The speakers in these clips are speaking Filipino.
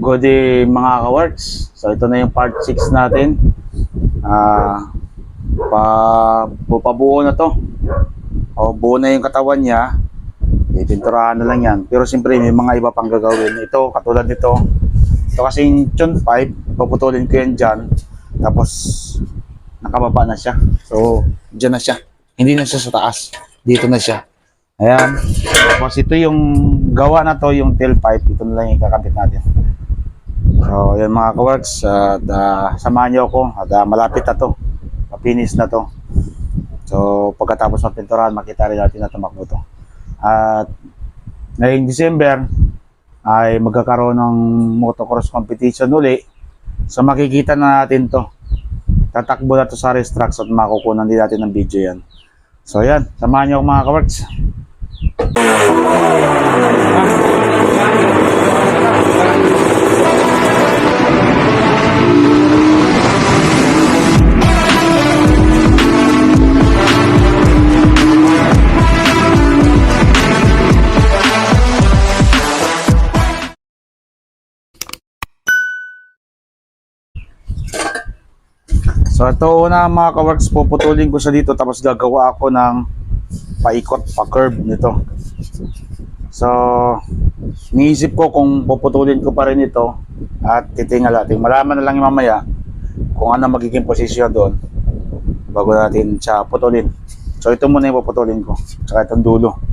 Good day mga ka-works. So ito na yung part 6 natin. Pabuo na to. O buo na yung katawan niya. Ipinturahan na lang yan. Pero siyempre may mga iba pang gagawin. Ito katulad nito. Ito kasing tune 5. Puputulin ko yan dyan. Tapos nakababa na siya. So dyan na siya. Hindi na siya sa taas. Dito na siya. Ayan. Tapos ito yung gawa na to, yung tail pipe. Ito na lang yung kakabit natin. So yun mga ka-works, samahan nyo ako at malapit na to, mapinis na to. So pagkatapos mapinturahan, makita rin natin na tumakbo to. At ngayong December ay magkakaroon ng motocross competition uli. So makikita na natin to. Tatakbo na to sa racetracks at makukunan din natin ng video yan. So yan, samahan nyo ako mga ka-works. So ito una mga ka-works, puputulin ko siya dito tapos gagawa ako ng paikot, pa-curve nito. So niisip ko kung puputulin ko pa rin ito at titingnan natin. Malaman na lang yung mamaya kung ano magiging posisyon doon bago natin siya putulin. So ito muna yung puputulin ko, tsaka itong dulo.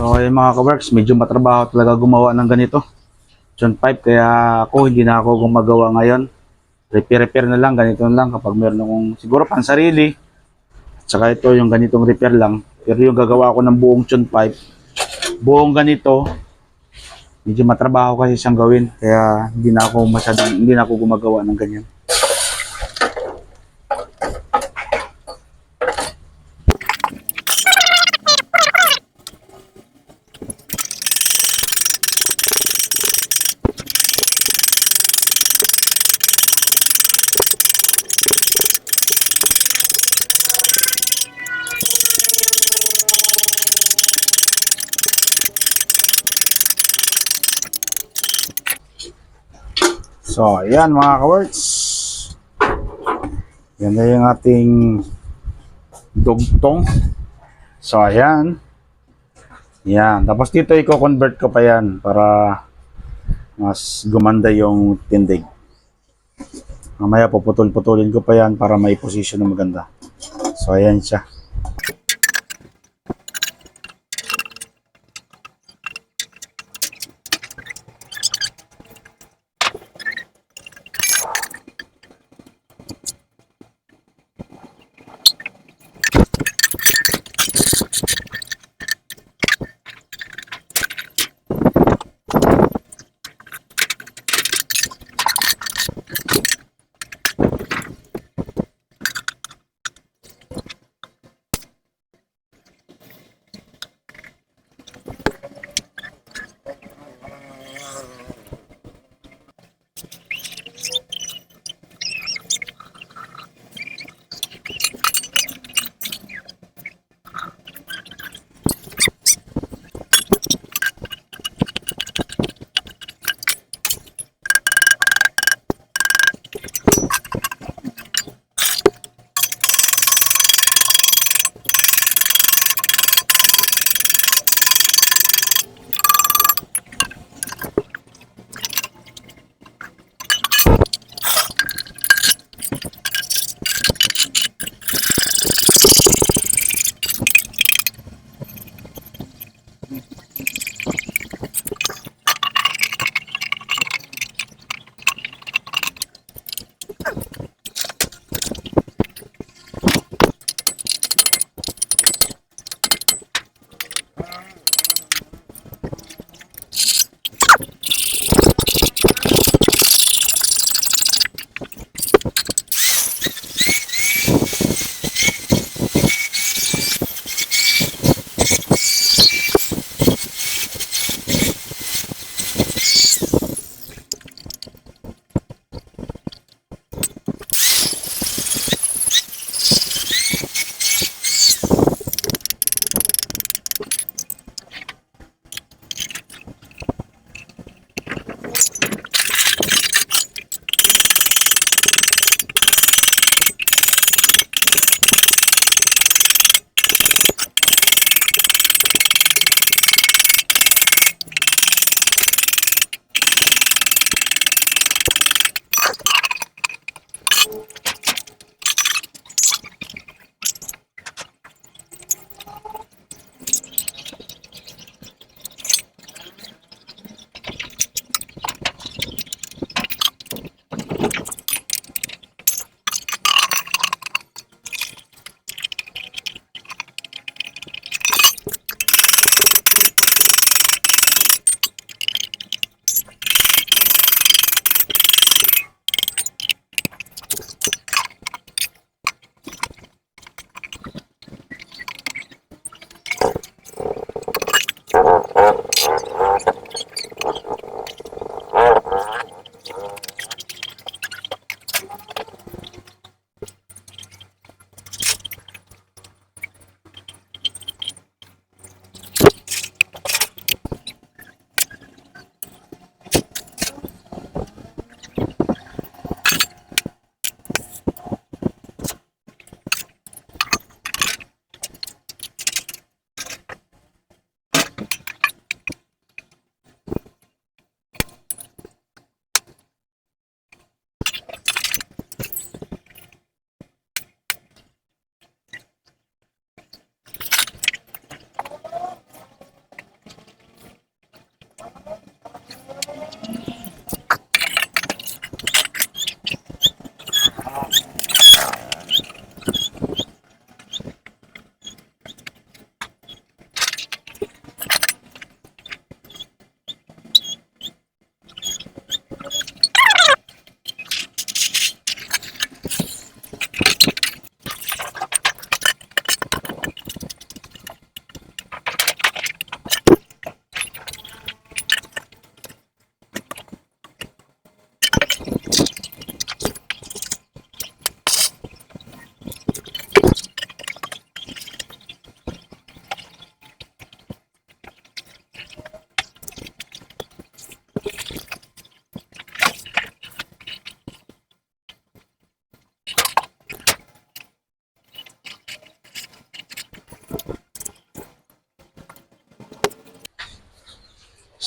So ayun mga ka-works, medyo matrabaho talaga gumawa ng ganito. John 5, kaya ako hindi na ako gumagawa ngayon. Repair na lang, ganito na lang kapag meron akong siguro pang sarili. At saka ito yung ganitong repair lang. Pero yung gagawa ko ng buong John 5, buong ganito, medyo matrabaho kasi siyang gawin. Kaya hindi na ako gumagawa ng ganyan. So, ayan mga ka-works. Yan na yung ating dugtong. So, ayan. Yan. Tapos dito i-convert ko pa yan para mas gumanda yung tindig. Mamaya puputol-putulin ko pa yan para may position na maganda. So, ayan siya.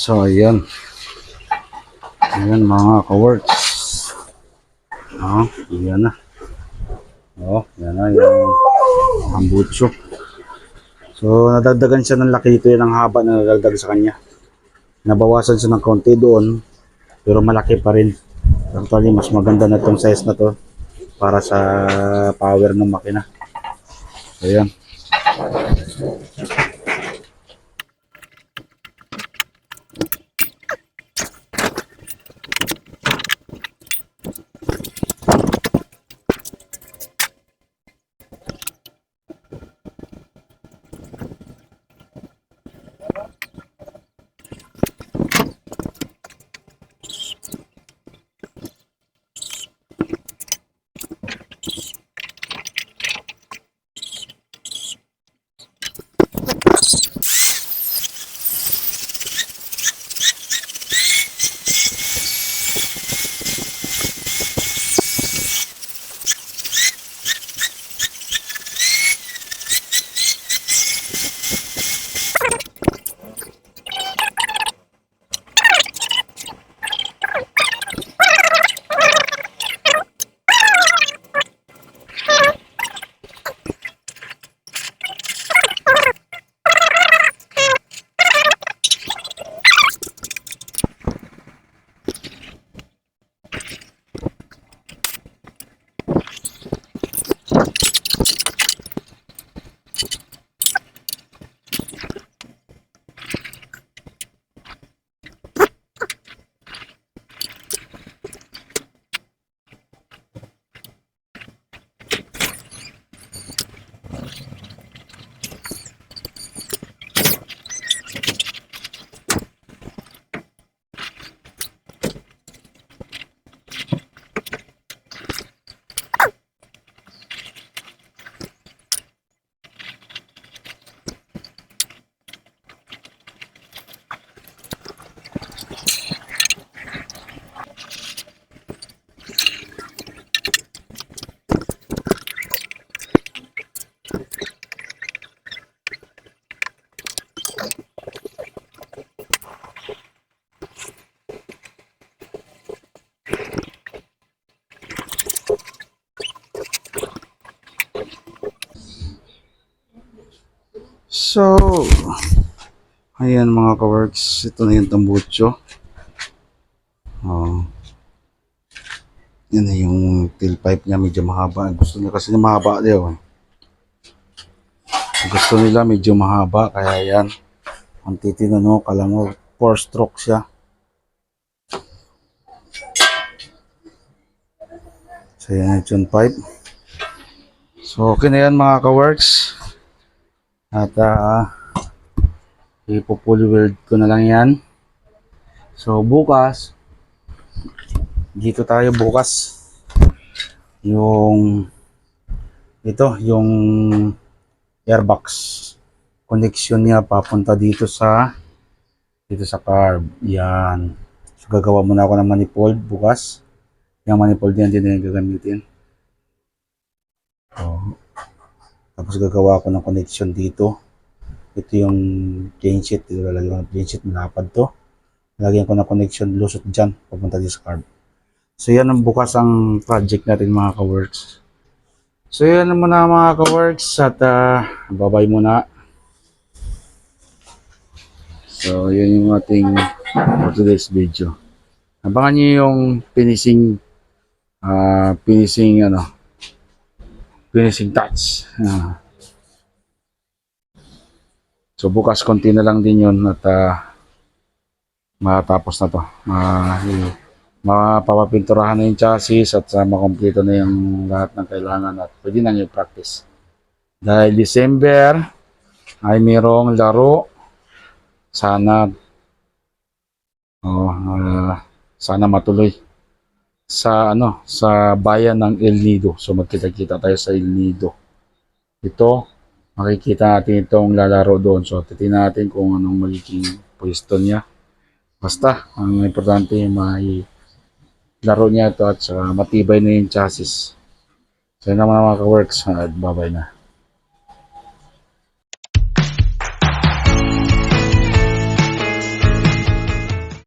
So, ayan. Ayan mga ka-works. Oh, ayan na. Oh, yan na yung tambucho. So, nadagdagan siya ng laki dito yan ang haba na nadagdag sa kanya. Nabawasan siya ng konti doon, pero malaki pa rin. Actually, mas maganda na itong size na to para sa power ng makina. So, ayan. So, ayan mga ka-works, ito na yung tambucho. Oh, yan na yung tailpipe niya, medyo mahaba. Gusto nila kasi mahaba daw. Gusto nila medyo mahaba, kaya yan. Ang titinano, kala mo 4 stroke siya. So, yan yung pipe. So, okay na yan mga ka-works. At ipo-fully weld ko na lang yan. So bukas, dito tayo bukas. Yung yung airbox connection niya papunta dito sa carb. Yan. So gagawa muna ako ng manifold bukas. Yung manifold yan din yung gagamitin. So, tapos gagawa ako ng connection dito. Ito yung chain sheet. Ito lalagyan ko ng chain sheet. Malapad to. Lagyan ko ng connection. Lusot dyan. Papunta dito sa carb. So yan ang bukas ang project natin mga ka-works. So yan muna mga ka-works. At bye-bye muna. So yun yung ating for today's video. Abangan nyo yung finishing touch. So bukas konti na lang din yun at matapos na to. Mapapapinturahan na yung chassis at makompleto na yung lahat ng kailangan at pwede na yung practice. Dahil December ay mayroong laro. Sana sana matuloy sa bayan ng El Nido. So magkita-kita tayo sa El Nido. Ito, makikita natin itong lalaro doon. So titingnan natin kung anong magiging pwesto niya. Basta, ang importante may laro niya ito at matibay na yung chassis. So yun ang mga ka-works. Bye-bye na.